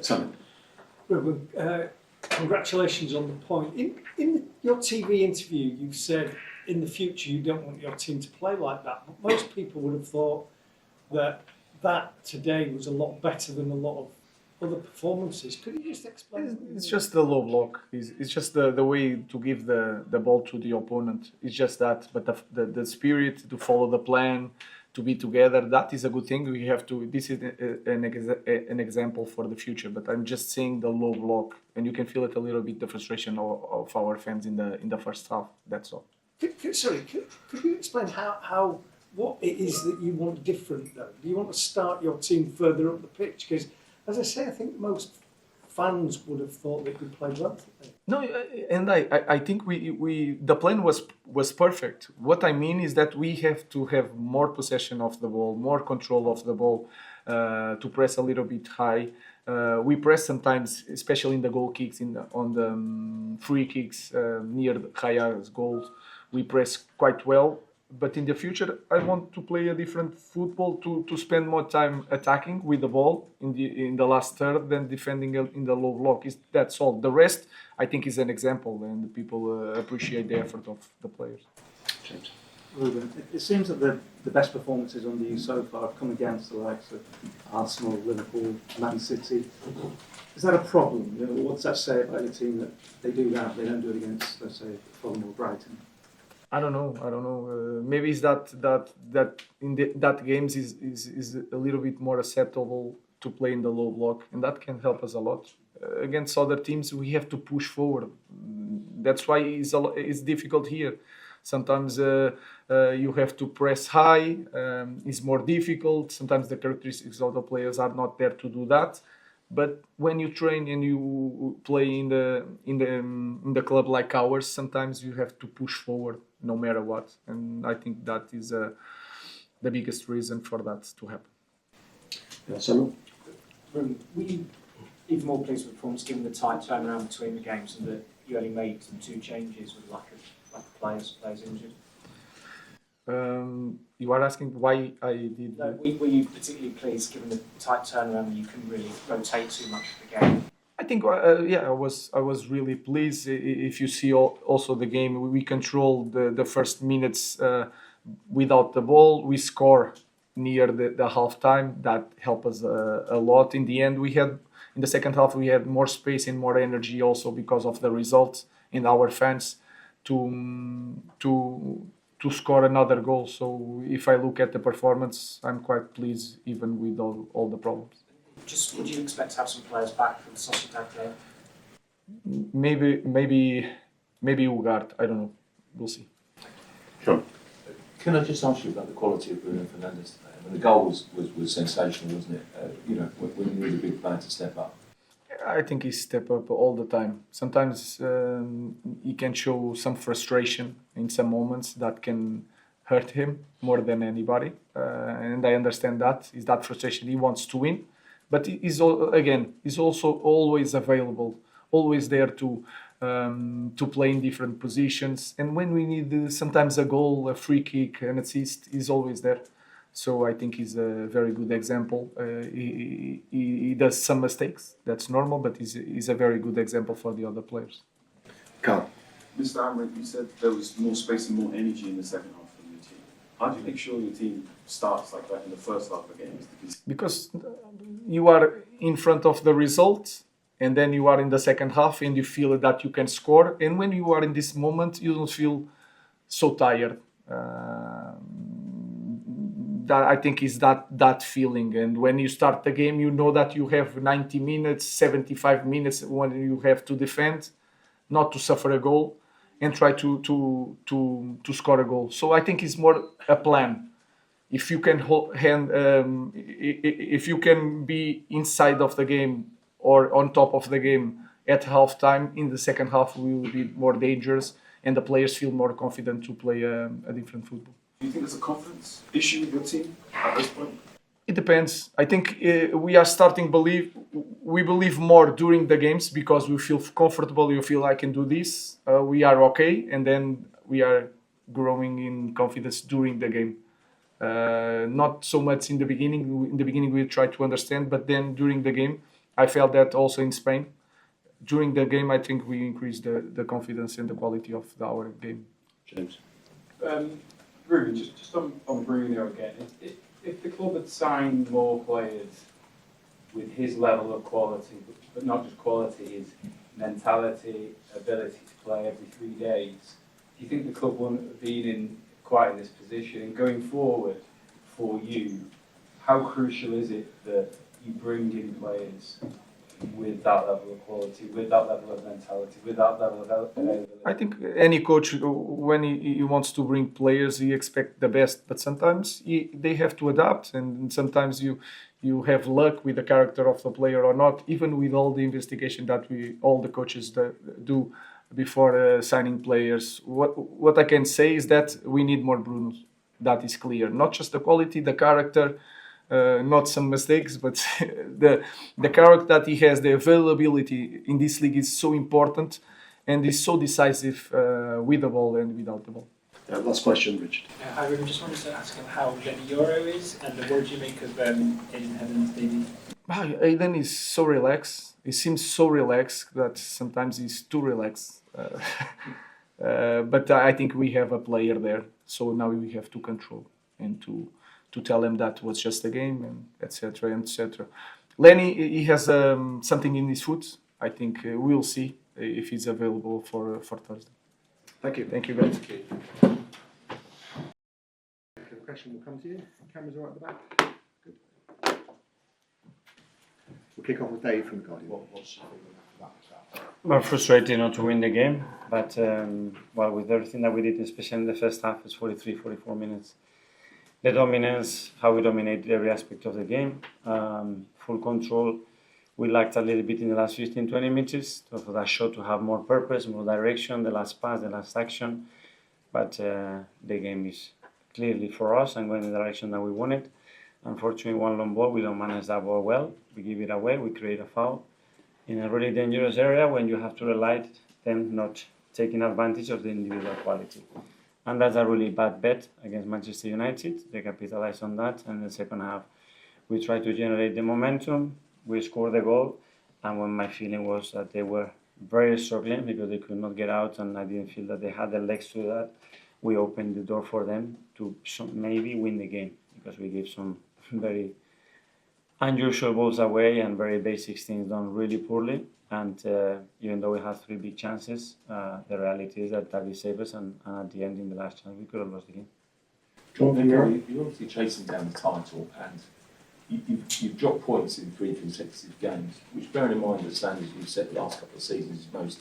Simon. Ruben, congratulations on the point. In your TV interview, you said in the future you don't want your team to play like that. But most people would have thought that today was a lot better than a lot of other performances. Could you just explain? It's just the low block. It's just the way to give the ball to the opponent. It's just that. But the spirit to follow the plan, to be together, that is a good thing. We have to. This is an example for the future. But I'm just saying the low block, and you can feel it a little bit, the frustration of our fans in the first half. That's all. Could you explain what it is that you want different though? Do you want to start your team further up the pitch? Because, as I say, I think most fans would have thought they could play well today. No, and I think we the plan was perfect. What I mean is that we have to have more possession of the ball, more control of the ball, to press a little bit high. We press sometimes, especially in the goal kicks, on the free kicks near Raya's goals. We press quite well. But in the future, I want to play a different football, to spend more time attacking with the ball in the last third than defending in the low block. That's all. The rest, I think, is an example, and people appreciate the effort of the players. James. Ruben, it seems that the best performances under you so far have come against the likes of Arsenal, Liverpool, Man City. Is that a problem? You know, what does that say about your team that they do that, they don't do it against, let's say, Fulham or Brighton? I don't know. Maybe it's that in that games is a little bit more acceptable to play in the low block, and that can help us a lot. Against other teams, we have to push forward. That's why it's difficult here. Sometimes you have to press high. It's more difficult. Sometimes the characteristics of the players are not there to do that. But when you train and you play in the club like ours, sometimes you have to push forward no matter what. And I think that is the biggest reason for that to happen. Simon. Were you even more pleased with the performance given the tight turnaround between the games and that you only made some 2 changes with lack of players injured? You are asking why I did. No, were you particularly pleased given the tight turnaround that you couldn't really rotate too much of the game? I think I was really pleased. If you see also the game, we controlled the first minutes without the ball. We score near the half time. That helped us a lot. In the end, in the second half we had more space and more energy also because of the results in our fans to score another goal. So if I look at the performance, I'm quite pleased even with all the problems. Just would you expect to have some players back from the Sociedad game? Maybe Ugarte. I don't know. We'll see. Sure. Can I just ask you about the quality of Bruno Fernandes today? I mean, the goal was sensational, wasn't it? When you need a big player to step up. I think he step up all the time. Sometimes he can show some frustration in some moments that can hurt him more than anybody. And I understand that. Is that frustration? He wants to win. But he's also always available, always there to play in different positions. And when we need sometimes a goal, a free kick, an assist, he's always there. So I think he's a very good example. He does some mistakes, that's normal, but he's a very good example for the other players. Carl. Mr. Amorim, you said there was more space and more energy in the second half from your team. How do you make sure your team starts like that in the first half of games? Because you are in front of the result, and then you are in the second half, and you feel that you can score. And when you are in this moment, you don't feel so tired. That I think is that feeling. And when you start the game, you know that you have 90 minutes, 75 minutes when you have to defend, not to suffer a goal, and try to score a goal. So I think it's more a plan. If you can if you can be inside of the game or on top of the game at half time, in the second half we will be more dangerous, and the players feel more confident to play a different football. Do you think there's a confidence issue with your team at this point? It depends. I think we are starting we believe more during the games because we feel comfortable. You feel I can do this. We are okay, and then we are growing in confidence during the game. Not so much in the beginning. In the beginning, we tried to understand, but then during the game, I felt that also in Spain. During the game, I think we increased the confidence and the quality of our game. James. Ruben, just on Bruno again, if the club had signed more players with his level of quality, but not just quality, his mentality, ability to play every 3 days, do you think the club wouldn't have been in quite in this position? And going forward for you, how crucial is it that you bring in players with that level of quality, with that level of mentality, with that level of availability? I think any coach, when he wants to bring players, he expects the best. But sometimes they have to adapt, and sometimes you have luck with the character of the player or not. Even with all the investigation that all the coaches do before signing players, what I can say is that we need more Brunos. That is clear. Not just the quality, the character. Not some mistakes, but the character that he has, the availability in this league is so important and is so decisive with the ball and without the ball. Last question, Richard. Hi, Ruben. Just wanted to ask him how Lenny Euro is, and what do you make of Aiden Heaven's debut? Aiden is so relaxed. He seems so relaxed that sometimes he's too relaxed. But I think we have a player there, so now we have to control and to tell him that was just a game, and etc. etc. Lenny, he has something in his foot. I think we'll see if he's available for Thursday. Thank you. Thank you, guys. The question will come to you. Cameras are at the back. Good. We'll kick off with Dave from the Guardian. Well, frustrating not to win the game, but with everything that we did, especially in the first half, it's 43, 44 minutes. The dominance, how we dominated every aspect of the game, full control. We lacked a little bit in the last 15, 20 minutes for that shot to have more purpose, more direction, the last pass, the last action. But the game is clearly for us and going in the direction that we wanted. Unfortunately, one long ball, we don't manage that ball well. We give it away, we create a foul in a really dangerous area when you have to rely on them not taking advantage of the individual quality. And that's a really bad bet against Manchester United. They capitalized on that, and in the second half, we tried to generate the momentum. We scored the goal, and when my feeling was that they were very struggling because they could not get out, and I didn't feel that they had the legs to do that, we opened the door for them to maybe win the game because we gave some very unusual balls away and very basic things done really poorly. And even though we had 3 big chances, the reality is that David saved us, and at the end, in the last chance, we could have lost the game. You're obviously chasing down the title, and you've dropped points in 3 consecutive games, which, bearing in mind the standards you've set the last couple of seasons, is most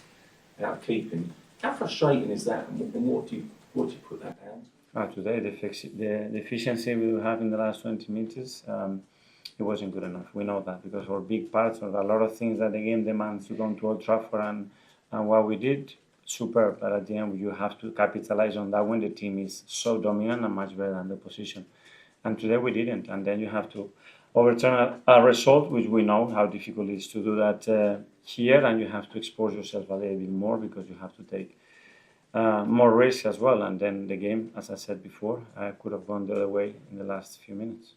out of keeping. How frustrating is that, and what do you put that down to? Today, the efficiency we have in the last 20 minutes, it wasn't good enough. We know that because for big parts of a lot of things that the game demands to go to Old Trafford and what we did, superb. But at the end, you have to capitalize on that when the team is so dominant and much better than the opposition. And today we didn't. And then you have to overturn a result, which we know how difficult it is to do that here, and you have to expose yourself a little bit more because you have to take more risk as well. And then the game, as I said before, could have gone the other way in the last few minutes.